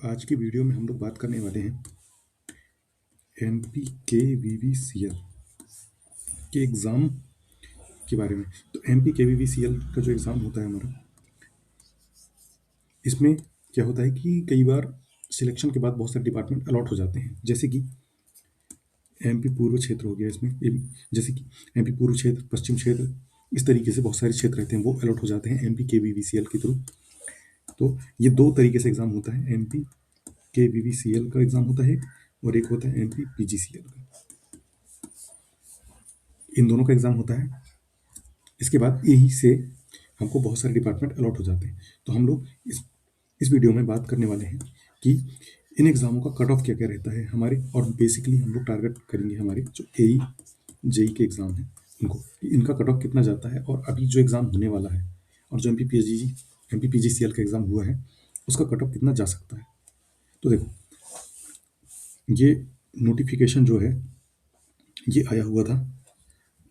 आज की वीडियो में हम लोग बात करने वाले हैं MPKVVCL के एग्ज़ाम के बारे में। तो MPKVVCL का जो एग्ज़ाम होता है हमारा, इसमें क्या होता है कि कई बार सिलेक्शन के बाद बहुत सारे डिपार्टमेंट अलॉट हो जाते हैं, जैसे कि MP पूर्व क्षेत्र हो गया। इसमें जैसे कि MP पूर्व क्षेत्र, पश्चिम क्षेत्र, इस तरीके से बहुत सारे क्षेत्र रहते हैं, वो अलॉट हो जाते हैं MPKVVCL के थ्रू। तो ये दो तरीके से एग्ज़ाम होता है। MPKVVCL का एग्ज़ाम होता है और एक होता है MPPGCL का। इन दोनों का एग्ज़ाम होता है। इसके बाद यहीं से हमको बहुत सारे डिपार्टमेंट अलॉट हो जाते हैं। तो हम लोग इस वीडियो में बात करने वाले हैं कि इन एग्ज़ामों का कट ऑफ क्या क्या रहता है हमारे, और बेसिकली हम लोग टारगेट करेंगे हमारे जो AE JEE के एग्ज़ाम हैं उनको, इनका कट ऑफ कितना जाता है, और अभी जो एग्ज़ाम होने वाला है और जो MPPGCL का एग्ज़ाम हुआ है उसका कट ऑफ कितना जा सकता है। तो देखो, ये नोटिफिकेशन जो है ये आया हुआ था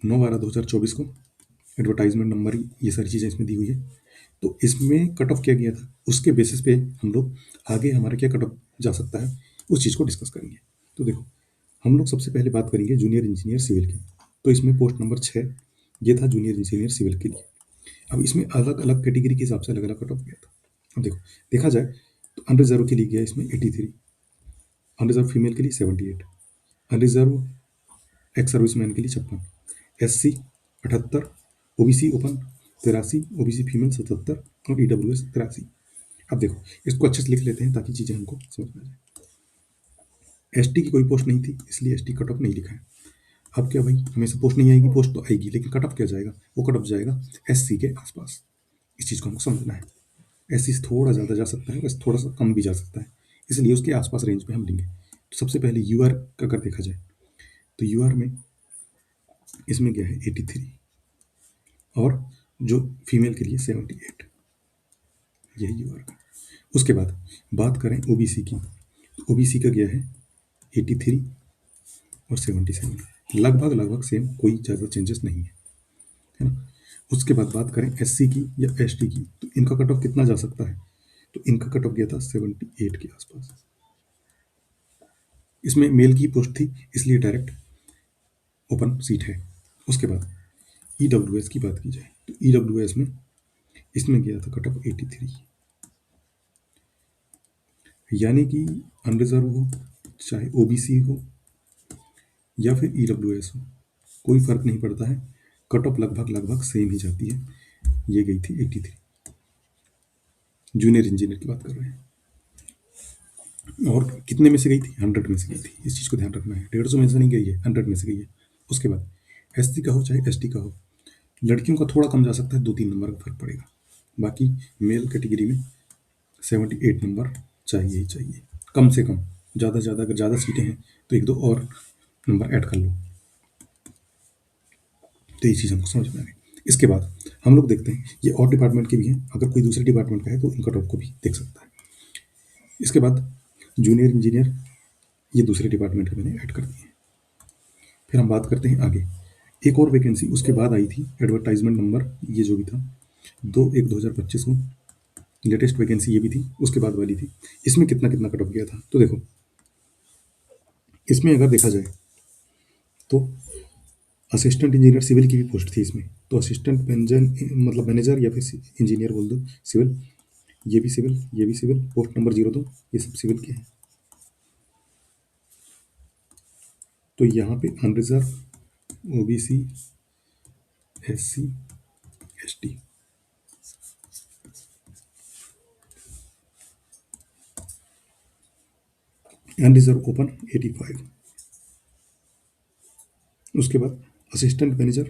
9/12/2024 को। एडवर्टाइजमेंट नंबर, ये सारी चीज़ें इसमें दी हुई है। तो इसमें कट ऑफ किया गया था, उसके बेसिस पे हम लोग आगे हमारा क्या कट ऑफ जा सकता है उस चीज़ को डिस्कस करेंगे। तो देखो, हम लोग सबसे पहले बात करेंगे जूनियर इंजीनियर सिविल की। तो इसमें पोस्ट नंबर 6 ये था जूनियर इंजीनियर सिविल के लिए। अब इसमें अलग अलग कैटेगरी के हिसाब से अलग अलग कट ऑफ गया था। अब देखो, देखा जाए तो अनरिजर्व के लिए गया इसमें 83, अनरिजर्व फीमेल के लिए 78, अनरिजर्व एक्स सर्विसमैन के लिए 56, SC 78, OBC open 83, OBC female 77 और EWS 83। अब देखो, इसको अच्छे से लिख लेते हैं ताकि चीज़ें हमको समझ में आ जाए। ST की कोई पोस्ट नहीं थी, इसलिए ST कट ऑफ नहीं लिखा है। अब क्या भाई, हमेशा पोस्ट नहीं आएगी, पोस्ट तो आएगी, लेकिन कट ऑफ क्या जाएगा, वो कट ऑफ जाएगा SC के आसपास। इस चीज़ को हमको समझना है। SC से थोड़ा ज़्यादा जा सकता है, बस थोड़ा सा कम भी जा सकता है, इसलिए उसके आसपास रेंज पे हम लेंगे। तो सबसे पहले UR का अगर देखा जाए तो UR में इसमें क्या है 83 और जो फीमेल के लिए 78, यही UR का। उसके बाद बात करें OBC की, तो OBC का गया है 83 और 77, लगभग लगभग सेम, कोई ज़्यादा चेंजेस नहीं है ना। उसके बाद बात करें SC की या ST की, तो इनका कट ऑफ कितना जा सकता है, तो इनका कट ऑफ गया था 78 के आसपास। इसमें मेल की पोस्ट थी, इसलिए डायरेक्ट ओपन सीट है। उसके बाद EWS की बात की जाए तो EWS में इसमें गया था कट ऑफ 83, यानी कि अनरिजर्व हो चाहे OBC हो या फिर EWS हो, कोई फर्क नहीं पड़ता है, कट ऑफ लगभग लगभग सेम ही जाती है। ये गई थी 83, जूनियर इंजीनियर की बात कर रहे हैं। और कितने में से गई थी, 100 में से गई थी। इस चीज़ को ध्यान रखना है, 150 में से नहीं गई है, 100 में से गई है। उसके बाद SC का हो चाहे ST का हो, लड़कियों का थोड़ा कम जा सकता है, 2-3 नंबर का फर्क पड़ेगा। बाकी मेल कैटेगरी में 78 नंबर चाहिए ही चाहिए, कम से कम। ज़्यादा से ज़्यादा, अगर ज़्यादा सीटें हैं तो 1-2 और नंबर ऐड कर लो। तो ये चीज़ हमको समझ में आ गई। इसके बाद हम लोग देखते हैं, ये और डिपार्टमेंट के भी हैं, अगर कोई दूसरे डिपार्टमेंट का है तो इन कट ऑफ को भी देख सकता है। इसके बाद जूनियर इंजीनियर, ये दूसरे डिपार्टमेंट के मैंने ऐड कर दिए। फिर हम बात करते हैं आगे, एक और वैकेंसी उसके बाद आई थी, एडवर्टाइजमेंट नंबर ये जो भी था 2/1/2025 को, लेटेस्ट वैकेंसी ये भी थी, उसके बाद वाली थी। इसमें कितना कितना कट ऑफ गया था, तो देखो इसमें अगर देखा जाए तो असिस्टेंट इंजीनियर सिविल की भी पोस्ट थी इसमें। तो असिस्टेंट मैनेजर, मतलब मैनेजर या फिर इंजीनियर बोल दो, सिविल, ये भी सिविल, ये भी सिविल, पोस्ट नंबर 02, ये सब सिविल के हैं। तो यहाँ पे unreserved, OBC, SC, ST, unreserved open 85। उसके बाद असिस्टेंट मैनेजर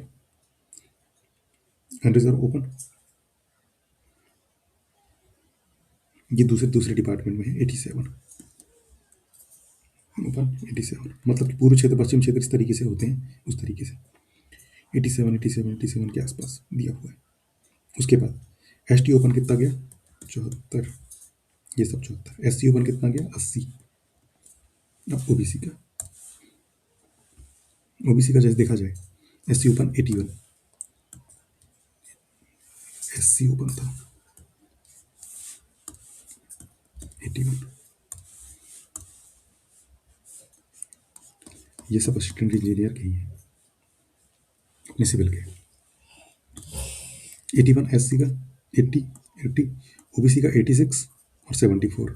अनरिजर्व ओपन, ये दूसरे दूसरे डिपार्टमेंट में है 87 ओपन 87, मतलब कि पूर्व क्षेत्र पश्चिम क्षेत्र इस तरीके से होते हैं, उस तरीके से 87 के आसपास दिया हुआ है। उसके बाद ST ओपन कितना गया, 74, ये सब 74। SC ओपन कितना गया, 80। अब OBC का जैसे देखा जाए, SC ओपन 81, SC ओपन था 81, ये सब असिस्टेंट इंजीनियर के ही हैं अपने सिविल के। 81 एससी का, 80 ओबीसी का 86 और 74,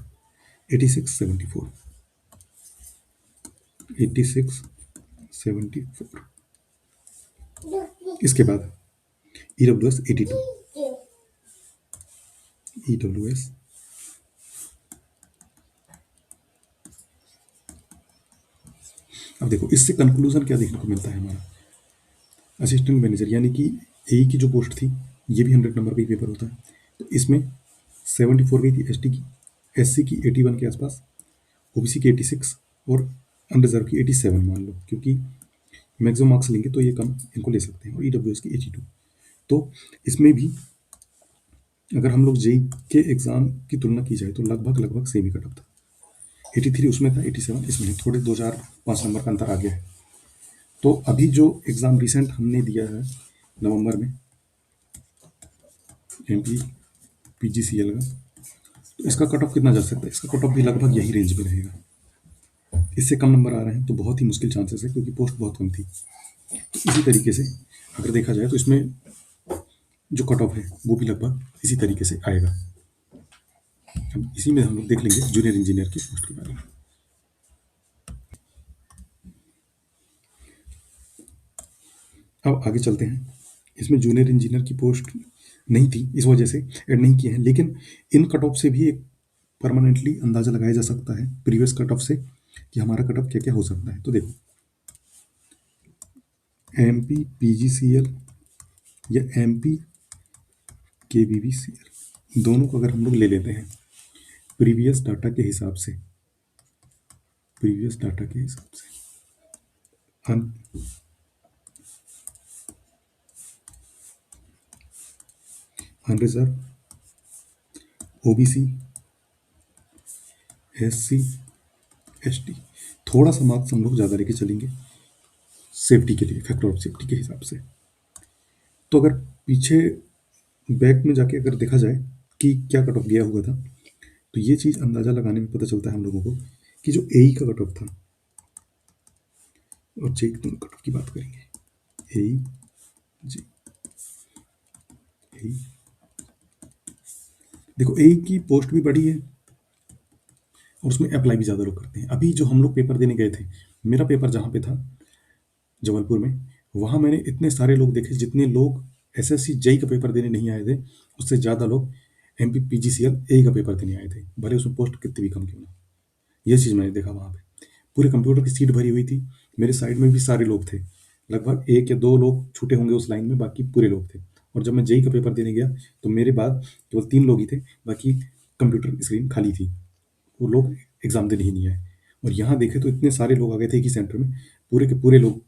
86 74, 86 74। इसके बाद ईडब्ल्यूएस 82, ईडब्ल्यूएस अब देखो इससे कंक्लूजन क्या देखने को मिलता है हमारा। असिस्टेंट मैनेजर यानी कि एई की जो पोस्ट थी, ये भी 100 नंबर का ही पेपर होता है, तो इसमें 74 गई थी एसटी की, एससी की 81 के आसपास, ओबीसी की 86 और अनरिजर्व की 87 मान लो, क्योंकि मैक्सिमम मार्क्स लेंगे तो ये कम इनको ले सकते हैं, और ईडब्ल्यूएस की 82। तो इसमें भी अगर हम लोग जेई के एग्जाम की तुलना की जाए तो लगभग लगभग सेम ही कट ऑफ था। 83 उसमें था, 87 इसमें है, थोड़े 2-4-5 नंबर का अंतर आ गया है। तो अभी जो एग्ज़ाम रिसेंट हमने दिया है नवंबर में एमपी पीजीसीएल का, तो इसका कट ऑफ कितना जा सकता है? इसका कट ऑफ भी लगभग यही रेंज में रहेगा। इससे कम नंबर आ रहे हैं तो बहुत ही मुश्किल चांसेस है, क्योंकि पोस्ट बहुत कम थी। तो इसी तरीके से अगर देखा जाए तो इसमें जो कट ऑफ है वो भी लगभग इसी तरीके से आएगा। अब इसी में हम लोग देख लेंगे जूनियर इंजीनियर की पोस्ट के बारे में। अब आगे चलते हैं। इसमें जूनियर इंजीनियर की पोस्ट नहीं थी, इस वजह से ऐड नहीं किए हैं, लेकिन इन कट ऑफ से भी एक परमानेंटली अंदाजा लगाया जा सकता है प्रीवियस कट ऑफ से कि हमारा कट ऑफ क्या क्या हो सकता है। तो देखो एमपी पीजीसीएल या एमपी केवीवीसीएल, दोनों को अगर हम लोग ले लेते हैं प्रीवियस डाटा के हिसाब से, प्रीवियस डाटा के हिसाब से अनरिजर्व, ओबीसी, एससी, एसटी, थोड़ा सा मार्क्स हम लोग ज़्यादा लेके चलेंगे सेफ्टी के लिए, फैक्टर ऑफ सेफ्टी के हिसाब से। तो अगर पीछे बैक में जाके अगर देखा जाए कि क्या कट ऑफ गया हुआ था, तो ये चीज़ अंदाज़ा लगाने में पता चलता है हम लोगों को कि जो एई का कट ऑफ था, और जे कट ऑफ की बात करेंगे, एई जी एई, देखो एई की पोस्ट भी बड़ी है और उसमें अप्लाई भी ज़्यादा लोग करते हैं। अभी जो हम लोग पेपर देने गए थे, मेरा पेपर जहाँ पे था जबलपुर में, वहाँ मैंने इतने सारे लोग देखे, जितने लोग एसएससी जेई का पेपर देने नहीं आए थे, उससे ज़्यादा लोग एमपी पीजीसीएल एई का पेपर देने आए थे, भले उसमें पोस्ट कितनी भी कम क्यों ना। ये चीज़ मैंने देखा वहाँ पे, पूरे कंप्यूटर की सीट भरी हुई थी, मेरे साइड में भी सारे लोग थे, लगभग 1 या 2 लोग छूटे होंगे उस लाइन में, बाकी पूरे लोग थे। और जब मैं जेई का पेपर देने गया तो मेरे बाद केवल 3 लोग ही थे, बाकी कंप्यूटर स्क्रीन खाली थी, वो लोग एग्ज़ाम देने ही नहीं आए। और यहाँ देखे तो इतने सारे लोग आ गए थे एक ही सेंटर में, पूरे के पूरे लोग,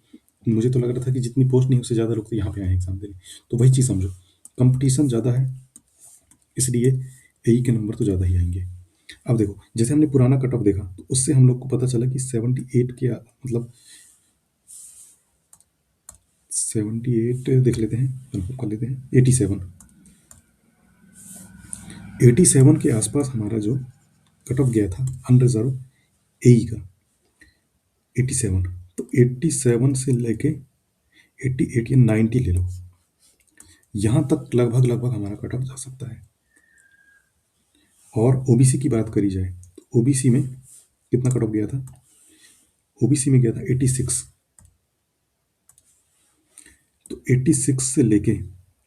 मुझे तो लग रहा था कि जितनी पोस्ट नहीं उससे ज़्यादा लोग तो यहाँ पे आए एग्ज़ाम देने। तो वही चीज़ समझो, कंपटीशन ज़्यादा है, इसलिए एई के नंबर तो ज़्यादा ही आएंगे। अब देखो जैसे हमने पुराना कट ऑफ देखा तो उससे हम लोग को पता चला कि 78 के मतलब 78 देख लेते हैं, कन्फर्म कर लेते हैं, 87 के आसपास हमारा जो कट ऑफ गया था अनरिजर्व एई का 87। तो 87 से लेके 88 या 90 ले लो, यहाँ तक लगभग लगभग हमारा कट ऑफ जा सकता है। और ओबीसी की बात करी जाए तो ओबीसी में कितना कट ऑफ गया था? ओबीसी में गया था 86। तो 86 से लेके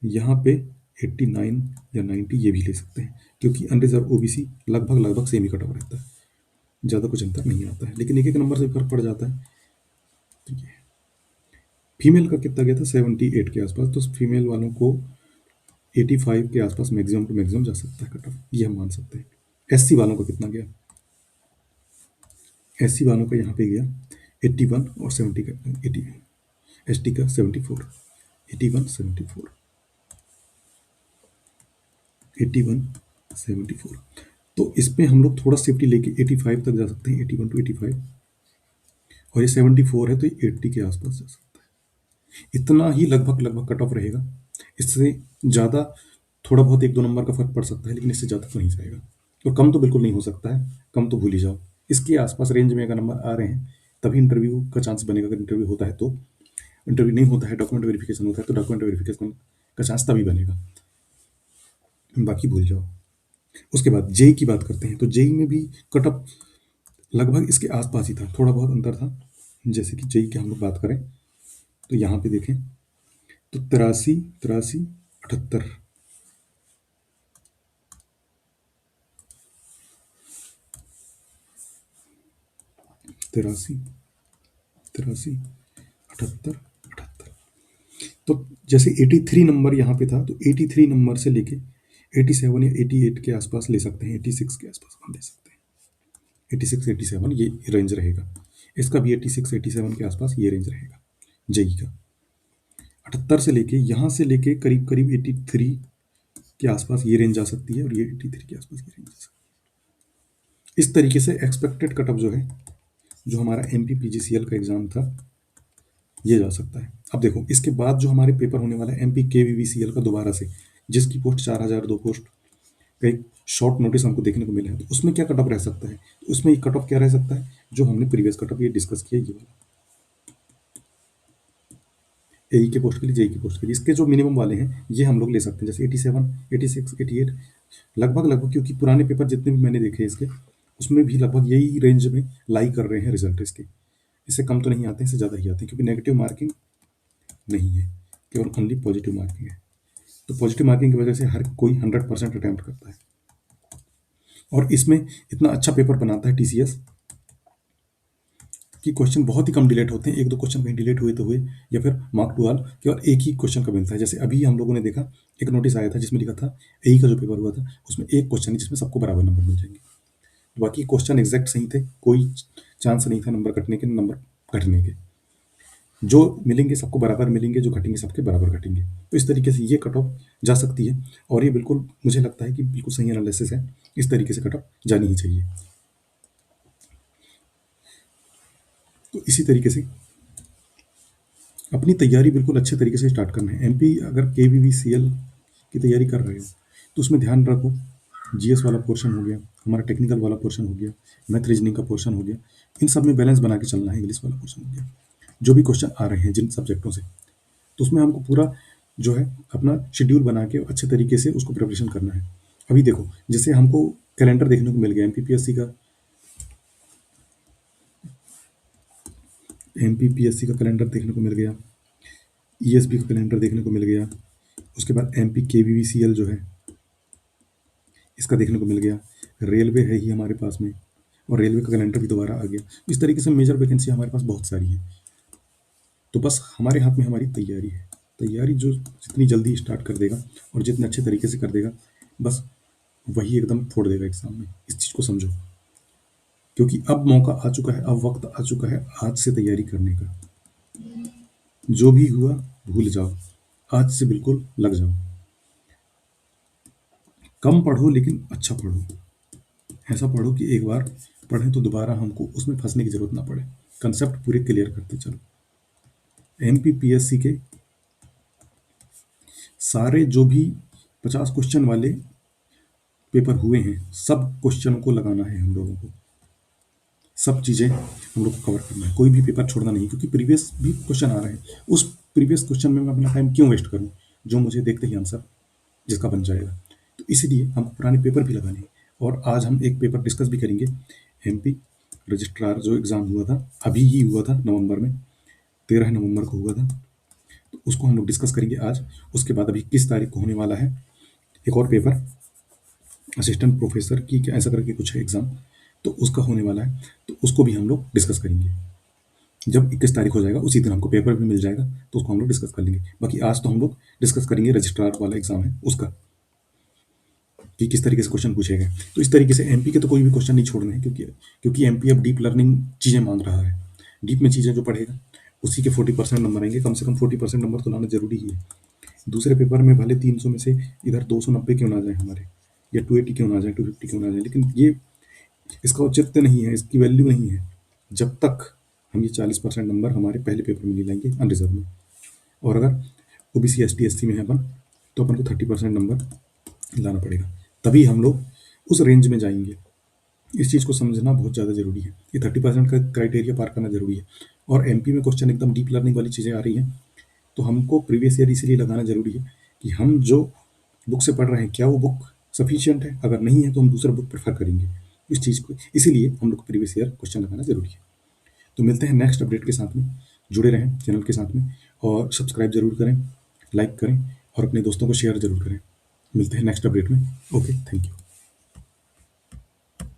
यहाँ पे 89 या 90 ये भी ले सकते हैं, क्योंकि अनरिजर्व ओबीसी लगभग लगभग सेम ही कट ऑफ रहता है, ज़्यादा कुछ अंतर नहीं आता है, लेकिन एक एक नंबर से फर्क पड़ जाता है। ठीक है, फीमेल का कितना गया था? 78 के आसपास, तो फीमेल वालों को 85 के आसपास मैक्सिमम टू मैक्सिमम जा सकता है कट ऑफ, ये हम मान सकते हैं। एससी वालों का कितना गया? एससी वालों का यहाँ पे गया 81 और 70 का 80, एसटी का 74, 81 74, 81 74। तो इसमें हम लोग थोड़ा सेफ्टी लेके 85 तक जा सकते हैं, 81 टू 85, और ये 74 है तो ये 80 के आसपास जा सकता है। इतना ही लगभग लगभग कट ऑफ रहेगा, इससे ज़्यादा थोड़ा बहुत 1-2 नंबर का फर्क पड़ सकता है, लेकिन इससे ज़्यादा तो नहीं जाएगा, और कम तो बिल्कुल नहीं हो सकता है, कम तो भूल ही जाओ। इसके आसपास रेंज में अगर नंबर आ रहे हैं तभी इंटरव्यू का चांस बनेगा। अगर इंटरव्यू होता है तो, इंटरव्यू नहीं होता है, डॉक्यूमेंट वेरिफिकेशन होता है, तो डॉक्यूमेंट वेरिफिकेशन का चांस तभी बनेगा, बाकी भूल जाओ। उसके बाद जेई की बात करते हैं, तो जेई में भी कट ऑफ लगभग इसके आसपास ही था, थोड़ा बहुत अंतर था। जैसे कि जेई की हम लोग बात करें तो यहाँ पे देखें तो 83, 83, 78, 83, 83, 78, 78। तो जैसे 83 नंबर यहाँ पे था, तो 83 नंबर से लेके 87 या 88 के आसपास ले सकते हैं, 86 के आसपास हम ले सकते हैं। 86, 87 ये रेंज रहेगा। इसका भी 86, 87 के आसपास ये रेंज रहेगा जेई का। 78 से लेके यहाँ से लेके करीब करीब 83 के आसपास ये रेंज आ सकती है, और ये 83 के आसपास ये रेंज आ सकती है। इस तरीके से एक्सपेक्टेड कटअप जो है, जो हमारा MPPGCL का एग्जाम था, ये जा सकता है। अब देखो इसके बाद जो हमारे पेपर होने वाला है MPKVVCL का दोबारा से, जिसकी पोस्ट 4002 पोस्ट का एक शॉर्ट नोटिस हमको देखने को मिला है, तो उसमें क्या कटअप रह सकता है? तो उसमें कटअप क्या रह सकता है, जो हमने प्रीवियस कटअप ये डिस्कस किया, ये वाला एई के पोस्ट के लिए, जेई की पोस्ट के लिए, इसके जो मिनिमम वाले हैं ये हम लोग ले सकते हैं, जैसे 87, 86, 88, लगभग, क्योंकि पुराने पेपर जितने भी मैंने देखे इसके, उसमें भी लगभग यही रेंज में लाई कर रहे हैं रिजल्ट इसके। इससे कम तो नहीं आते हैं, इससे ज़्यादा ही आते हैं, क्योंकि नेगेटिव मार्किंग नहीं है, केवल ओनली पॉजिटिव मार्किंग है। तो पॉजिटिव मार्किंग की वजह से हर कोई 100% अटैम्प्ट करता है, और इसमें इतना अच्छा पेपर बनाता है TCS कि क्वेश्चन बहुत ही कम डिलेट होते हैं। एक दो क्वेश्चन कहीं डिलेट हुए तो हुए, या फिर मार्क टू ऑल केवल एक ही क्वेश्चन का मिलता है। जैसे अभी हम लोगों ने देखा, एक नोटिस आया था जिसमें लिखा था एई का जो पेपर हुआ था, उसमें एक क्वेश्चन है जिसमें सबको बराबर नंबर मिल जाएंगे, बाकी क्वेश्चन एग्जैक्ट सही थे, कोई चांस नहीं था नंबर कटने के, नंबर घटने के। जो मिलेंगे सबको बराबर मिलेंगे, जो घटेंगे सबके बराबर घटेंगे। तो इस तरीके से ये कट ऑफ जा सकती है, और ये बिल्कुल मुझे लगता है कि बिल्कुल सही एनालिसिस है। इस तरीके से कट ऑफ जानी ही चाहिए। तो इसी तरीके से अपनी तैयारी बिल्कुल अच्छे तरीके से स्टार्ट करना है। MP अगर KVVCL की तैयारी कर रहे हो तो उसमें ध्यान रखो, GS वाला पोर्शन हो गया, हमारा टेक्निकल वाला पोर्शन हो गया, मैथ रीजनिंग का पोर्शन हो गया, इन सब में बैलेंस बना के चलना है। इंग्लिश वाला पोर्शन हो गया, जो भी क्वेश्चन आ रहे हैं जिन सब्जेक्टों से, तो उसमें हमको पूरा जो है अपना शेड्यूल बना के अच्छे तरीके से उसको प्रिपरेशन करना है। अभी देखो जैसे हमको कैलेंडर देखने को मिल गया MPPSC का कैलेंडर देखने को मिल गया, ESB का कैलेंडर देखने को मिल गया, उसके बाद MPKVVCL जो है इसका देखने को मिल गया, रेलवे है ही हमारे पास में, और रेलवे का कैलेंडर भी दोबारा आ गया। इस तरीके से मेजर वैकेंसी हमारे पास बहुत सारी है। तो बस हमारे हाथ में हमारी तैयारी है। तैयारी जो जितनी जल्दी स्टार्ट कर देगा और जितने अच्छे तरीके से कर देगा, बस वही एकदम फोड़ देगा एग्जाम में। इस चीज़ को समझो, क्योंकि अब मौका आ चुका है, अब वक्त आ चुका है आज से तैयारी करने का। जो भी हुआ भूल जाओ, आज से बिल्कुल लग जाओ। कम पढ़ो लेकिन अच्छा पढ़ो, ऐसा पढ़ो कि एक बार पढ़ें तो दोबारा हमको उसमें फंसने की जरूरत ना पड़े। कंसेप्ट पूरे क्लियर करते चलो। MPPSC के सारे जो भी 50 क्वेश्चन वाले पेपर हुए हैं, सब क्वेश्चनों को लगाना है हम लोगों को, सब चीज़ें हम लोग को कवर करना है, कोई भी पेपर छोड़ना नहीं, क्योंकि प्रीवियस भी क्वेश्चन आ रहे हैं। उस प्रीवियस क्वेश्चन में मैं अपना टाइम क्यों वेस्ट करूं, जो मुझे देखते ही आंसर जिसका बन जाएगा। तो इसीलिए हमको पुराने पेपर भी लगाने हैं। और आज हम एक पेपर डिस्कस भी करेंगे, MP रजिस्ट्रार जो एग्ज़ाम हुआ था, अभी ही हुआ था नवंबर में, 13 नवंबर को हुआ था, तो उसको हम लोग डिस्कस करेंगे आज। उसके बाद अभी 21 तारीख को होने वाला है एक और पेपर, असिस्टेंट प्रोफेसर की क्या ऐसा करके कुछ है एग्ज़ाम, तो उसका होने वाला है, तो उसको भी हम लोग डिस्कस करेंगे। जब 21 तारीख हो जाएगा उसी दिन हमको पेपर भी मिल जाएगा, तो उसको हम लोग डिस्कस कर लेंगे। बाकी आज तो हम लोग डिस्कस करेंगे रजिस्ट्रार वाला एग्ज़ाम है उसका, कि किस तरीके से क्वेश्चन पूछे गए। तो इस तरीके से MP के तो कोई भी क्वेश्चन नहीं छोड़ने हैं, क्योंकि MP अब डीप लर्निंग चीज़ें मांग रहा है। डीप में चीज़ें जो पढ़ेगा उसी के 40% नंबर आएंगे, कम से कम 40% नंबर तो लाना जरूरी ही है। दूसरे पेपर में भले 300 में से इधर 290 क्यों ना जाए हमारे, या 280 क्यों ना जाए, 250 क्यों ना जाए, लेकिन ये इसका औचित्य नहीं है, इसकी वैल्यू नहीं है जब तक हम ये 40% नंबर हमारे पहले पेपर में नहीं लाएंगे अनरिजर्व में। और अगर OBC ST SC में है अपन, तो अपन को 30% नंबर लाना पड़ेगा, तभी हम लोग उस रेंज में जाएंगे। इस चीज़ को समझना बहुत ज़्यादा ज़रूरी है। ये 30% का क्राइटेरिया पार करना ज़रूरी है। और एमपी में क्वेश्चन एकदम डीप लर्निंग वाली चीज़ें आ रही हैं, तो हमको प्रीवियस ईयर इसलिए लगाना ज़रूरी है कि हम जो बुक से पढ़ रहे हैं, क्या वो बुक सफिशिएंट है? अगर नहीं है, तो हम दूसरा बुक प्रेफर करेंगे। इस चीज़ को इसीलिए हम लोग को प्रीवियस ईयर क्वेश्चन लगाना ज़रूरी है। तो मिलते हैं नेक्स्ट अपडेट के साथ में। जुड़े रहें चैनल के साथ में और सब्सक्राइब ज़रूर करें, लाइक करें और अपने दोस्तों को शेयर ज़रूर करें। मिलते हैं नेक्स्ट अपडेट में। Okay, thank you.